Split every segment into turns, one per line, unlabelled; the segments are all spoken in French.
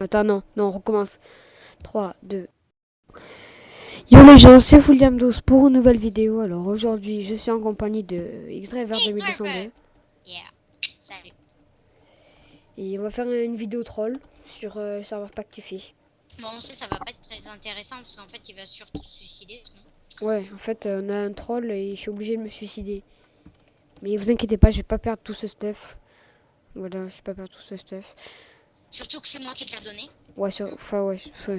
Attends, non, on recommence. 3, 2. Yo les gens, c'est William12 pour une nouvelle vidéo. Alors aujourd'hui, je suis en compagnie de X-Driver 2202.
Yeah, salut.
Et on va faire une vidéo troll sur le serveur Pactify.
Bon, on sait ça va pas être très intéressant parce qu'en fait il va surtout se suicider.
Ouais, en fait, on a un troll et je suis obligé de me suicider. Mais vous inquiétez pas, je vais pas perdre tout ce stuff. Voilà, je vais pas perdre tout ce stuff.
Surtout que c'est moi qui te l'ai donné.
Ouais,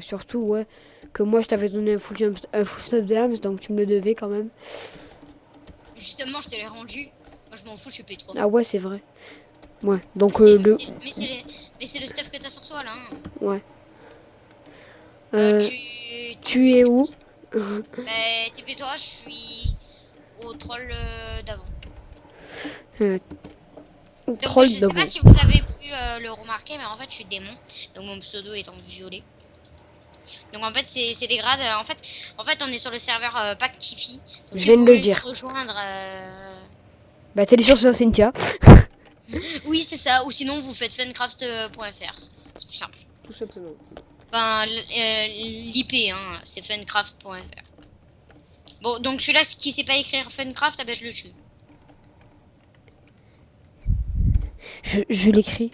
surtout, ouais, que moi je t'avais donné un full stuff d'armes, donc tu me le devais quand même.
Justement, je te l'ai rendu. Moi je m'en fous, je suis P3.
Ah ouais, c'est vrai. Ouais, donc
Mais c'est le stuff que t'as sur toi là. Hein.
Ouais.
Tu
es où?
T'es P3, je suis au troll d'avant. Donc
Troll
je sais
d'abord.
pas si vous avez pu le remarquer, mais en fait je suis démon. Donc mon pseudo est en violet. Donc en fait c'est des grades. En fait on est sur le serveur Pactify. Donc
Je
si
viens
vous
de le
voulez
dire.
nous rejoindre.
Bah télécharge sur Cynthia.
Oui c'est ça. Ou sinon vous faites funcraft.fr. C'est plus simple.
Tout simplement.
Ben l'IP hein, c'est funcraft.fr. Bon donc celui-là qui sait pas écrire funcraft, ah ben je le tue.
Je l'écris.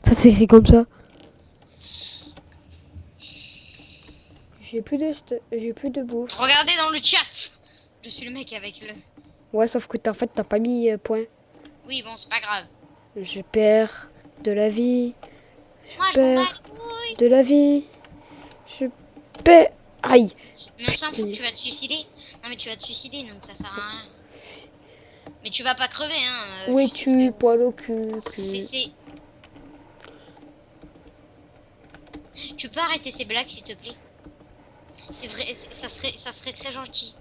Ça s'écrit comme ça. J'ai plus de bouffe.
Regardez dans le chat. Je suis le mec avec le.
Ouais, sauf que en fait t'as pas mis point.
Oui bon c'est pas grave.
Je perds de la vie.
Moi je m'en bats
perds
les couilles.
de la vie. Je perds. Aïe.
Mais on s'en fout, tu vas te suicider. Non mais tu vas te suicider donc ça sert à rien. Mais tu vas pas crever hein.
Où es-tu, poil au cul?
C'est. Tu peux arrêter ces blagues s'il te plaît. C'est vrai, ça serait très gentil.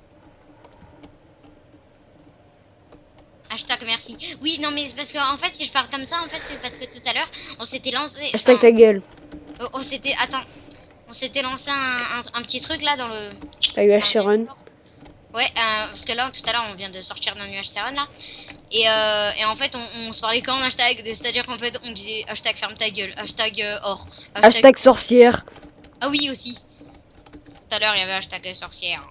Hashtag merci. Oui, non mais c'est parce que en fait si je parle comme ça, en fait c'est parce que tout à l'heure on s'était lancé.
Hashtag ta gueule.
On s'était on s'était lancé un petit truc là dans le.
T'as eu Sharon.
Ouais, parce que là tout à l'heure on vient de sortir d'un nuage Sharon là. Et en fait on se parlait qu'en hashtag, c'est-à-dire qu'en fait on disait hashtag ferme ta gueule, hashtag or,
Hashtag sorcière.
Ah oui aussi. Tout à l'heure il y avait hashtag sorcière.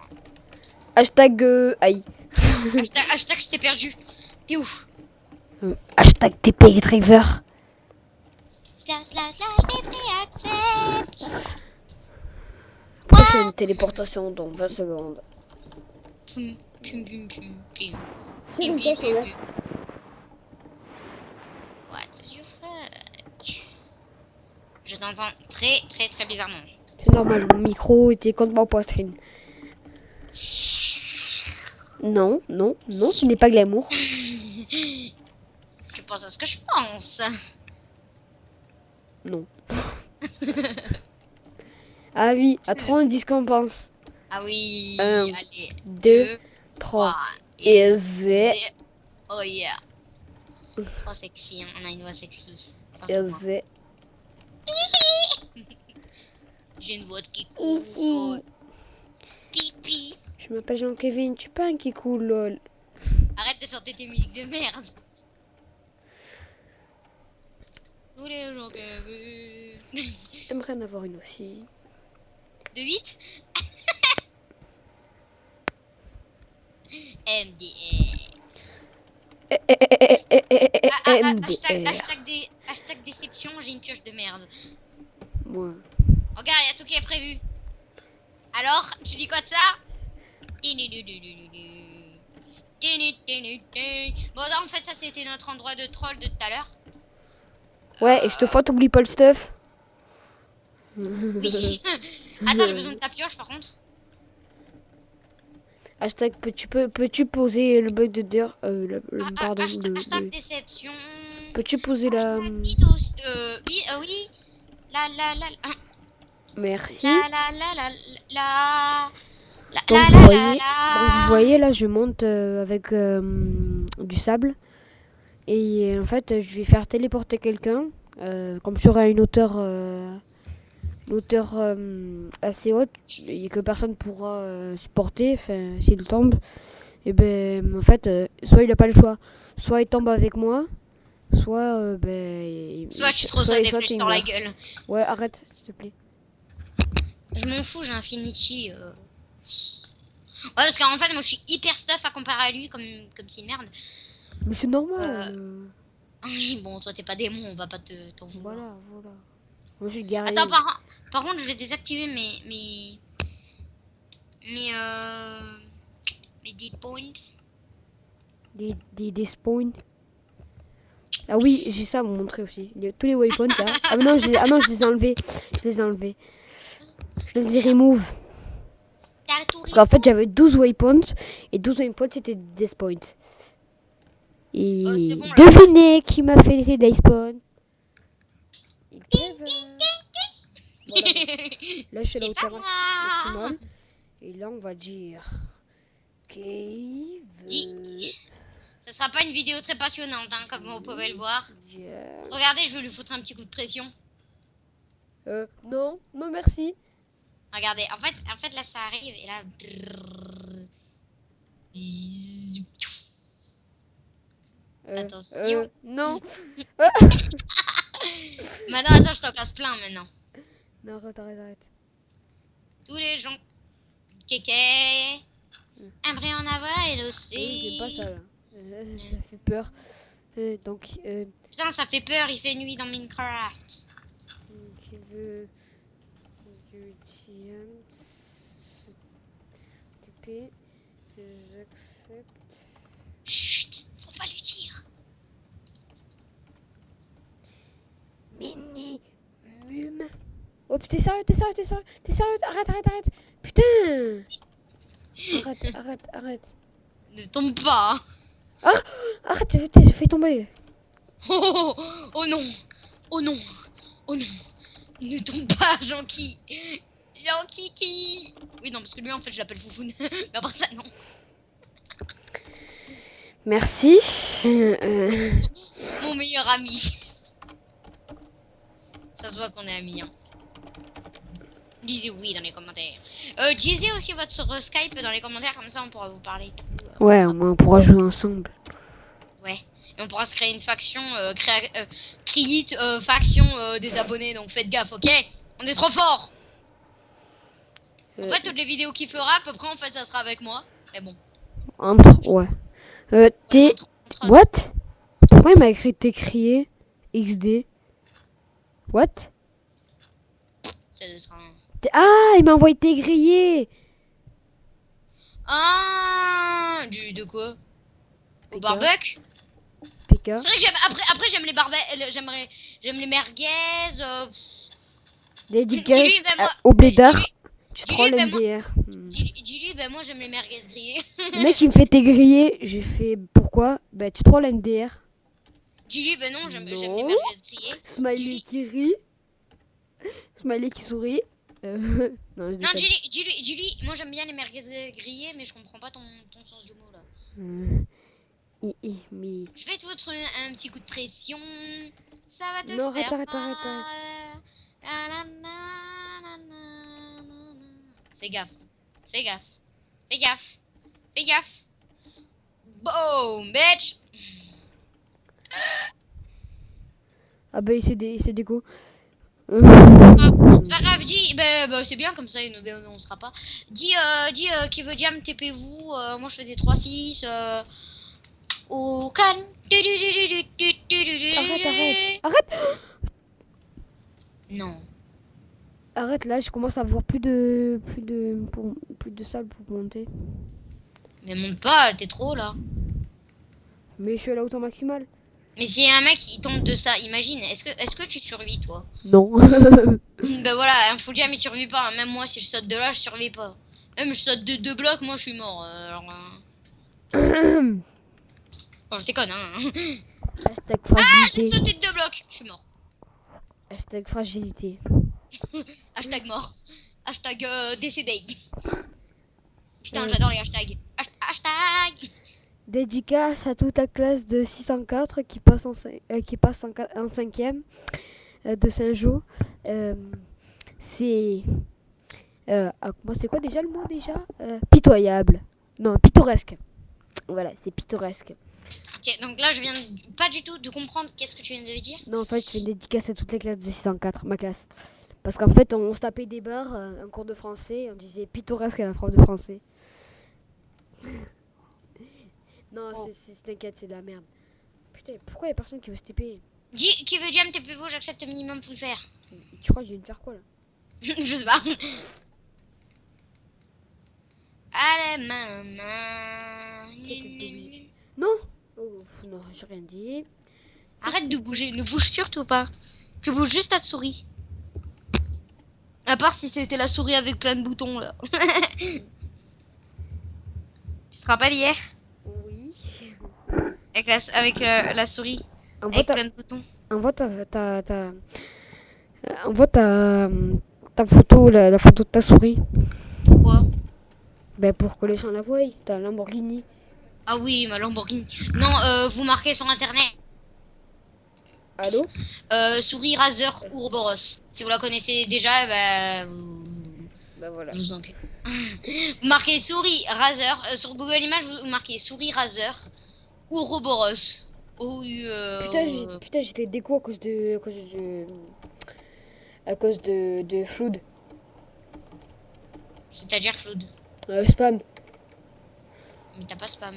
Hashtag aïe.
Hashtag je t'ai perdu. T'es où?
Hashtag TP Driver.
accept.
Prochaine téléportation dans 20 secondes.
Pum, pum, pum, pum, pum. What the fuck? Je t'entends très très très bizarrement.
C'est normal, mon micro était contre ma poitrine. Non, ce n'est pas glamour.
Tu penses à ce que je pense?
Non. Ah oui, à 30 10 qu'on pense.
Ah oui,
1,
allez,
2, 3, et Z.
Oh yeah. Trop sexy, hein. On a une voix sexy.
Et Z.
J'ai une voix qui
Ici.
Pipi.
Je m'appelle Jean-Kevin, tu pas un kikou lol.
Arrête de chanter tes musiques de merde. Tous les Jean-Kevin.
J'aimerais en avoir une aussi.
De 8 MDR. Hashtag déception, j'ai une pioche de merde.
Moi.
Regarde, il y a tout qui est prévu. Alors, tu dis quoi de ça? Bon, là, en fait, ça c'était notre endroit de troll de tout à l'heure.
Ouais, et je te fois, t'oublies pas le stuff.
Oui. Attends, j'ai besoin de ta pioche par contre.
Hashtag, peux-tu poser le bug de dire pardon,
hashtag déception.
Peux-tu poser la...
Oui, oui.
Merci.
Donc
vous voyez là, je monte avec du sable. Et en fait, je vais faire téléporter quelqu'un. Comme j'aurai une hauteur assez haute et que personne pourra supporter, s'il tombe. Et ben en fait, soit il a pas le choix. Soit il tombe avec moi. soit
Soit je te reçois des flèches sur la
Ingvar.
gueule.
Ouais, arrête, s'il te plaît.
Je m'en fous, j'ai Infinity. Ouais, parce qu'en fait, moi je suis hyper stuff à comparer à lui, comme c'est une merde.
Mais c'est normal.
Oui, bon, toi t'es pas démon, on va pas t'en vouloir.
Voilà. Moi, je suis guerrier.
Attends, par contre, je vais désactiver mes dead points.
Des spawns. Ah oui, j'ai ça à vous montrer aussi. Tous les waypoints là. Ah mais non, je les ai enlevés. Je les ai remove. Parce qu'en fait, j'avais 12 waypoints. Et 12 waypoints, c'était des spawns. Et
C'est bon, là.
devinez qui m'a fait laisser des spawns. Voilà, là, je suis
C'est
là
pas
au
moi.
maximum. Et là, on va dire...
Ce sera pas une vidéo très passionnante, hein, comme vous pouvez le voir. Regardez, je vais lui foutre un petit coup de pression.
Non, merci.
Regardez, en fait là ça arrive et là... Attention.
Non.
Maintenant, attends, je t'en casse plein maintenant.
Non, arrête.
Tous les gens... Kéké. Aimerait en avoir elle aussi.
Oui, c'est pas ça là. Ça fait peur.
Putain, ça fait peur, il fait nuit dans Minecraft.
Qui veut du diamant TP, j'accepte.
Chut, faut pas lui dire.
Mini Mum. Oh putain, t'es sérieux, arrête. Putain. Arrête.
Ne tombe pas.
Arrête, je fais tomber.
Oh non. Ne tombe pas, Jean-Ki. Jean-Kiki. Oui, non, parce que lui, en fait, je l'appelle Foufoune. Mais après ça, non.
Merci.
Mon meilleur ami. Ça se voit qu'on est amis, hein. Disez oui dans les commentaires. Disez aussi votre Skype dans les commentaires, comme ça on pourra vous parler.
Ouais, au moins on pourra jouer ensemble.
Ouais. Et on pourra se créer une faction, create faction des abonnés, donc faites gaffe, ok? On est trop fort. En fait, toutes les vidéos qu'il fera, à peu près, en fait, ça sera avec moi. Mais bon.
Ouais. What? Pourquoi il m'a écrit t'écrier XD? What?
Ça doit être un...
Ah, il m'a envoyé tes grillés.
Ah, de quoi? Au barbecue?
PK.
C'est vrai que j'aime, après j'aime les barbecues, j'aime les merguez.
Dédicace
Dis-lui, ben moi,
au blédard. Tu
dis-lui,
trolles
ben
MDR.
Dis-lui, ben moi j'aime les merguez grillées.
Le mec il me fait tes grillés. J'ai fait pourquoi? Bah tu trolles MDR.
Dis-lui, ben non, j'aime les
Non.
merguez grillées.
Smiley
Dis-lui.
qui rit. Smiley qui sourit. Non, je
Non,
déconne.
dis-lui, moi j'aime bien les merguez grillées, mais je comprends pas ton sens du mot là.
Mais...
Je vais te foutre un petit coup de pression. Ça va te
Non,
faire
arrête.
mal. Fais gaffe. Boom, bitch.
Ah bah il s'est déco.
C'est pas grave, dis, bah, c'est bien comme ça, il nous dénoncera pas. Dis, qui veut jam, TP-vous, moi je fais des 3-6, au calme.
Arrête.
Non.
Arrête, là je commence à avoir plus de salle pour monter.
Mais monte pas, t'es trop là.
Mais je suis à la hauteur maximale.
Mais si un mec il tombe de ça, imagine, est-ce que tu survis toi?
Non.
Ben voilà, un full jam il survit pas, même moi si je saute de là je survis pas. Même je saute de 2 blocs, moi je suis mort. Bon, je déconne, hein.
Hashtag
Ah,
fragilité.
j'ai sauté de 2 blocs, je suis mort.
Hashtag fragilité.
Hashtag mort. Hashtag décédé. Putain, j'adore les hashtags. Hashtag.
Dédicace à toute la classe de 604 qui passe en 5e de Saint-Jean. C'est... moi, c'est quoi déjà le mot déjà? Pitoyable. Non, pittoresque. Voilà, c'est pittoresque.
Ok, donc là, je viens pas du tout de comprendre qu'est-ce que tu viens de dire.
Non, en fait, je fais une dédicace à toutes les classes de 604, ma classe. Parce qu'en fait, on se tapait des barres, un cours de français, on disait pittoresque à la prof de français. Non,
Oh.
t'inquiète, c'est de la merde. Putain, pourquoi y a personne qui veut se taper?
Dis, qui veut jam tes PVO, j'accepte minimum, faut le faire.
Tu crois que je vais me faire quoi là?
Je sais pas. Allez, maman.
Non. Oh, non, j'ai rien dit.
Arrête de bouger, ne bouge surtout pas. Tu bouges juste ta souris. À part si c'était la souris avec plein de boutons là. Tu te rappelles hier?
Oui.
Avec la souris
Envoie
avec
ta,
plein de boutons.
envoie envoie ta photo, la photo de ta souris.
Pourquoi?
Ben pour que les gens la voient, ta Lamborghini.
Ah oui, ma Lamborghini. Non, vous marquez sur internet.
Allô?
Souris Razer Ouroboros. Si vous la connaissez déjà, bah,
Ben voilà.
je vous en prie. Vous marquez souris Razer. Sur Google Images, vous marquez souris Razer Ouroboros.
Putain, j'étais déco à cause de Flood.
C'est-à-dire Flood.
Spam.
Mais t'as pas spam.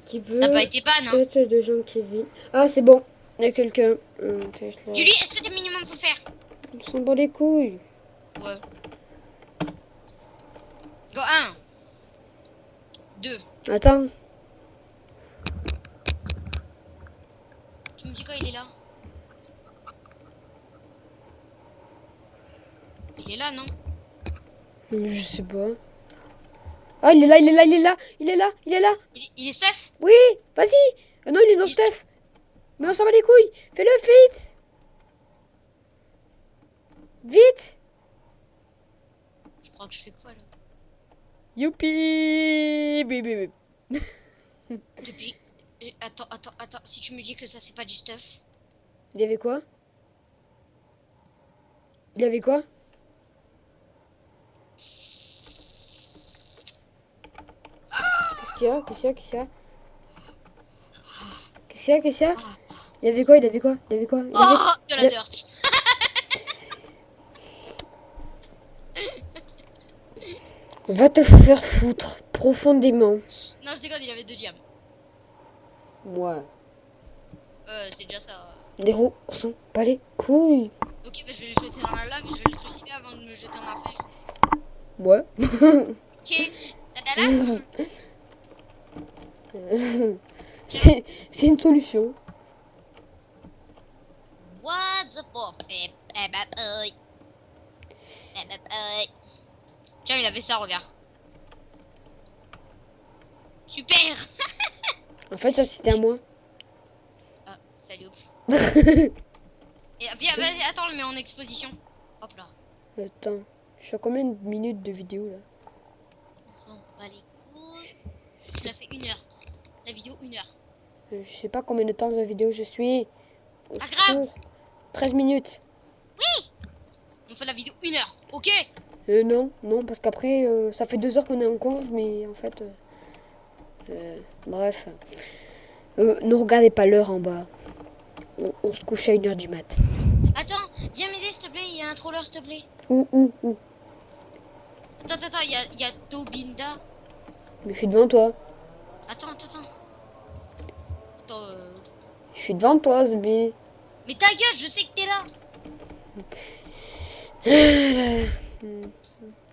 Qui veut
T'as pas été ban, hein?
tête de gens qui vit. Ah, c'est bon. Il y a quelqu'un.
Julie, est-ce que t'es minimum faut le faire?
On s'en bat les couilles.
Ouais. Go 1. 2.
Attends.
Tu me dis quoi, il est là? Il est là, non?
Je sais pas. Ah, il est là, il est là, il est là. Il est là, il est là.
Il est Steph?
Oui, vas-y. Ah non, il est dans
Il est
Steph. Mais on s'en bat les couilles. Fais-le vite. Vite.
Je crois que je fais quoi, là?
Youpi. Bip, bip, bip.
Depuis... Attends. Si tu me dis que ça, c'est pas du stuff.
Il y avait quoi? Il y avait quoi? Qu'est-ce qu'il y a? Qu'est-ce qu'il y a? Qu'est-ce qu'il y a? Qu'est-ce qu'il y a? Qu'est-ce qu'il y a? Il y avait quoi? Il y avait quoi? Il y avait quoi? Il y avait...
Oh, de la dirt.
Va te faire foutre profondément.
Non, je déconne, il avait 2 diams.
Ouais.
C'est déjà ça.
Les roues sont pas les couilles.
Ok, bah, je vais le jeter dans la lave et je vais le trucider avant de me jeter en enfer.
Ouais.
Ok, t'as de la lave?
C'est une solution.
What's up? Tiens, il avait ça, regarde. Super.
En fait, ça c'était à moi.
Ah, salut. Et viens, vas-y, attends, on le met en exposition. Hop là.
Attends, je suis à combien de minutes de vidéo là?
Bon, bah les couilles. Tu l'as fait 1 heure. La vidéo 1 heure.
Je sais pas combien de temps de vidéo je suis. Au
Pas grave.
secours. 13 minutes.
On fait la vidéo 1 heure, ok?
Non, parce qu'après, ça fait 2 heures qu'on est en conf, mais en fait... bref. Ne regardez pas l'heure en bas. On se couche à 1h du mat.
Attends, viens m'aider s'il te plaît, il y a un troller s'il te plaît.
Où
Attends, il y a Tobinda.
Mais je suis devant toi.
Attends. Attends,
Je suis devant toi, Zbi.
mais ta gueule, je sais que t'es là.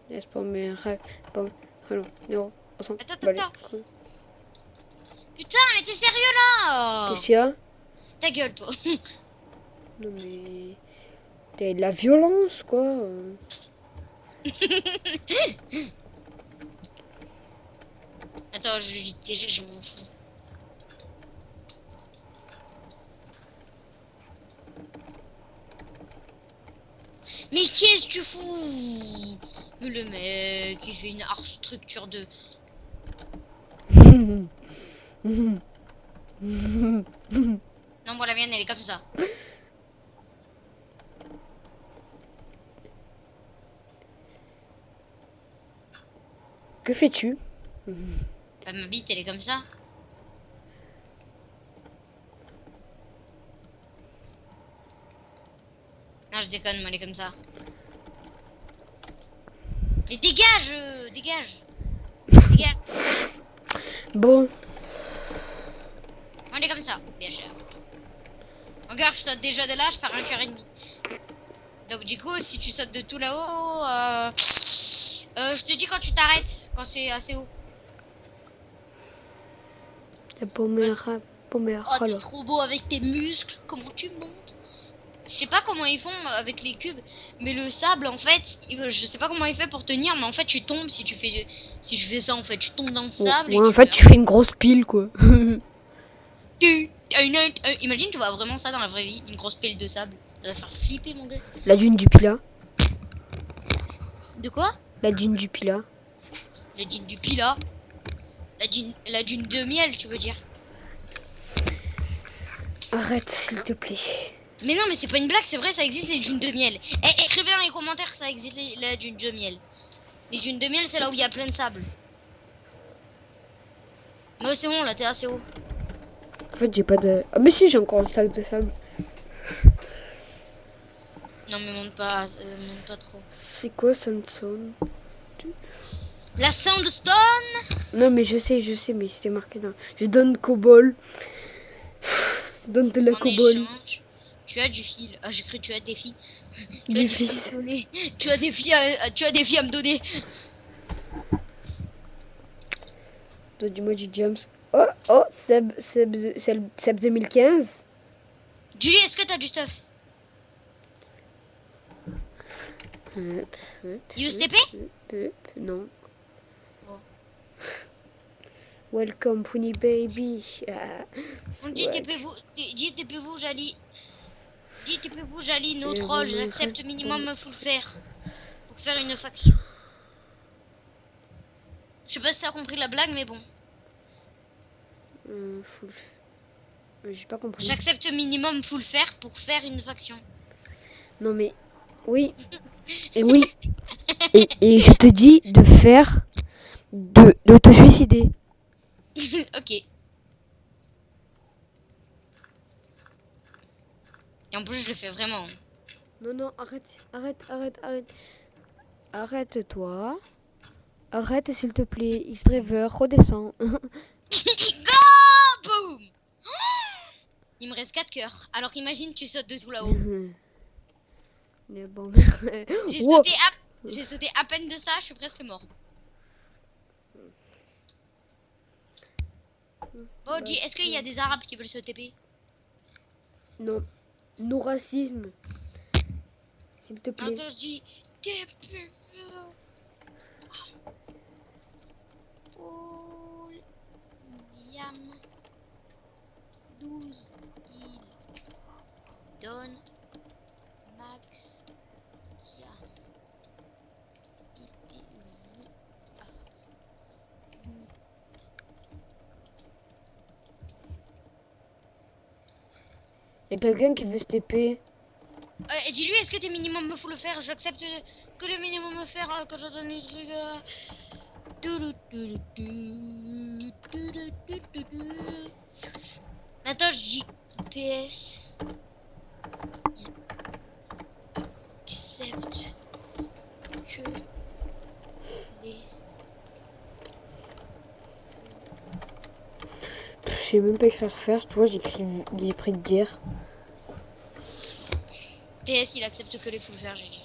Laisse pas mes rêves. Allô, non, on s'en
Attends.
bat les couilles.
Putain, mais t'es sérieux là?
Qu'est-ce qu'il y a?
Ta gueule, toi.
Non mais... T'as de la violence, quoi.
Attends, je vais vite TG, je m'en fous. Mais qu'est-ce que tu fous? Mais le mec, il fait une structure de... Non, moi la mienne, elle est comme ça.
Que fais-tu?
Bah, ma bite, elle est comme ça. Non, je déconne, moi, elle est comme ça. Mais dégage, dégage. Dégage.
Bon,
Moi, elle est comme ça, bien cher. Regarde, je saute déjà de là, je pars un cœur et demi. Donc, du coup, si tu sautes de tout là-haut, je te dis quand tu t'arrêtes, quand c'est assez haut.
la première,
Oh, t'es
alors.
trop beau avec tes muscles, comment tu montes? Je sais pas comment ils font avec les cubes, mais le sable en fait, je sais pas comment il fait pour tenir, mais en fait tu tombes si tu fais ça en fait, tu tombes dans le sable
Ouais,
et
en
tu
fait,
meurs.
tu fais une grosse pile, quoi.
Imagine tu vois vraiment ça dans la vraie vie, une grosse pile de sable, ça va faire flipper mon gars.
La dune du Pila.
De quoi?
La dune du Pila.
La dune du Pila, la dune de miel tu veux dire?
Arrête, s'il te plaît.
Mais non mais c'est pas une blague, c'est vrai ça existe les dunes de miel. Écrivez dans les commentaires que ça existe la dune de miel. Les dunes de miel c'est là où il y a plein de sable. Mais c'est bon là t'es assez haut.
En fait, j'ai pas de... Ah, mais si, j'ai encore un stack de sable.
Non mais monte pas trop.
C'est quoi, Sandstone?
La Sandstone.
Non, mais je sais, mais c'est marqué dans... Je donne cobol. Donne de la
En
cobol.
échange, tu as du fil. Ah j'ai cru que tu as des filles.
Du
filles
fil.
à me donner. Tu as des filles à me donner.
Donne-moi du jumps. Oh, Seb 2015.
Julie, est-ce que t'as du stuff? Use TP?
Non.
Oh.
Welcome, Pony Baby.
On dit TP-vous, Jali. Dis TP-vous, Jali, no troll. J'accepte minimum full faire. Pour faire une faction. Je sais pas si t'as compris la blague, mais bon.
J'ai pas compris.
J'accepte minimum full faire pour faire une faction.
Non mais oui. Et oui. et je te dis de faire de te suicider.
Ok. Et en plus je le fais vraiment.
Non, arrête. Arrête-toi. Arrête s'il te plaît. X-Driver, redescends.
Go! Boum! Il me reste 4 cœurs. Alors qu'imagine tu sautes de tout là-haut.
Mais bon,
J'ai
wow.
sauté à peine de ça, je suis presque mort. Bon, dis, est-ce qu'il y a des arabes qui veulent se TP?
Non. No racisme. S'il te plaît.
Attends, je dis TP. Diam 12 il donne max dia TP-vous.
Il y a quelqu'un qui veut se TP.
Dis-lui, est-ce que tes minimum me faut le faire? J'accepte que le minimum me faire quand je donne les trucs. Attends, je dis PS. Accepte que les.
Je sais même pas écrire faire, tu vois, j'écris des prix de guerre.
PS, il accepte que les full faire, j'ai dit.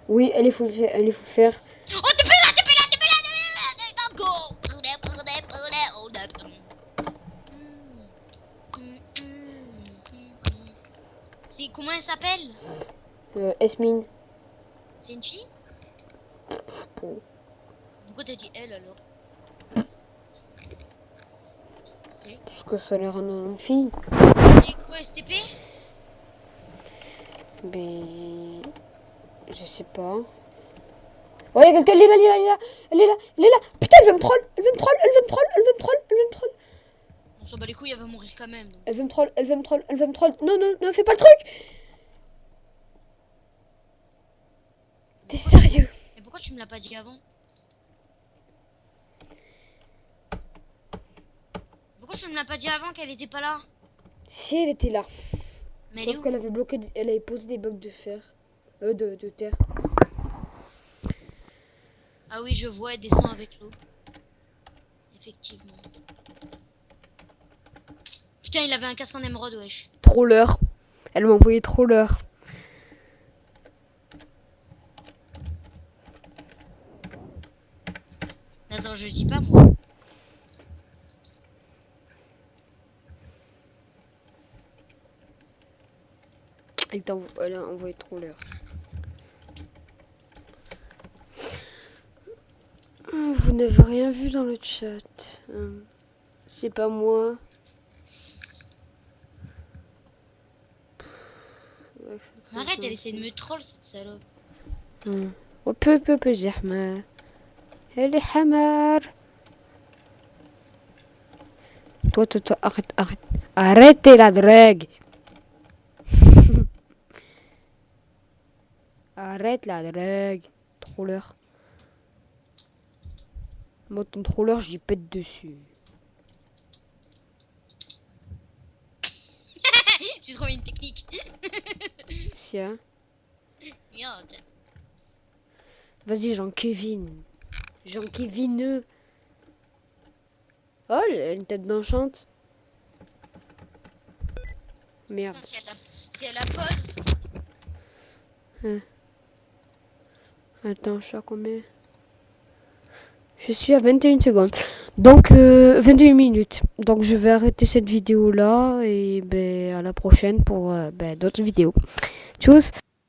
Oui, elle est faut faire.
Oh, t'es là, go! C'est comment elle s'appelle?
Esmine.
C'est une fille? Pourquoi t'as dit elle alors?
Parce que ça a l'air d'une fille.
Et quoi, STP?
Ben. Je sais pas. Oh, y'a quelqu'un, elle est là. Putain, elle veut me troll.
On s'en bat les couilles, elle va mourir quand même. Donc.
Elle veut me troll. Non, fais pas le truc. T'es sérieux?
Mais l'as pas dit avant? Pourquoi tu me l'as pas dit avant qu'elle était pas là?
Si, elle était là.
Mais elle est
Sauf
où?
qu'elle avait bloqué, elle avait posé des blocs de fer. De terre.
Ah oui, je vois, elle descend avec l'eau. Effectivement. Putain, il avait un casque en émeraude, wesh.
Troller. Elle m'a envoyé troller.
Attends, je dis pas moi.
Elle a envoyé troller. Vous n'avez rien vu dans le chat. C'est pas moi.
Arrête, elle essaie de me troll cette salope.
peu زحمة. Elle est hamar. Toi, arrête. Arrêtez la drague. Arrête la drague. Troller. Moi, ton troller, j'y pète dessus.
J'ai trouvé une technique.
Tiens.
Merde.
Vas-y, Jean-Kevin. Jean-Kevineux. Oh, elle a une tête d'enchante. Merde.
Putain, si elle la pose.
Attends, je suis à combien? Je suis à 21 secondes. Donc, 21 minutes. Donc, je vais arrêter cette vidéo là. Et ben, à la prochaine pour d'autres vidéos. Tchuss!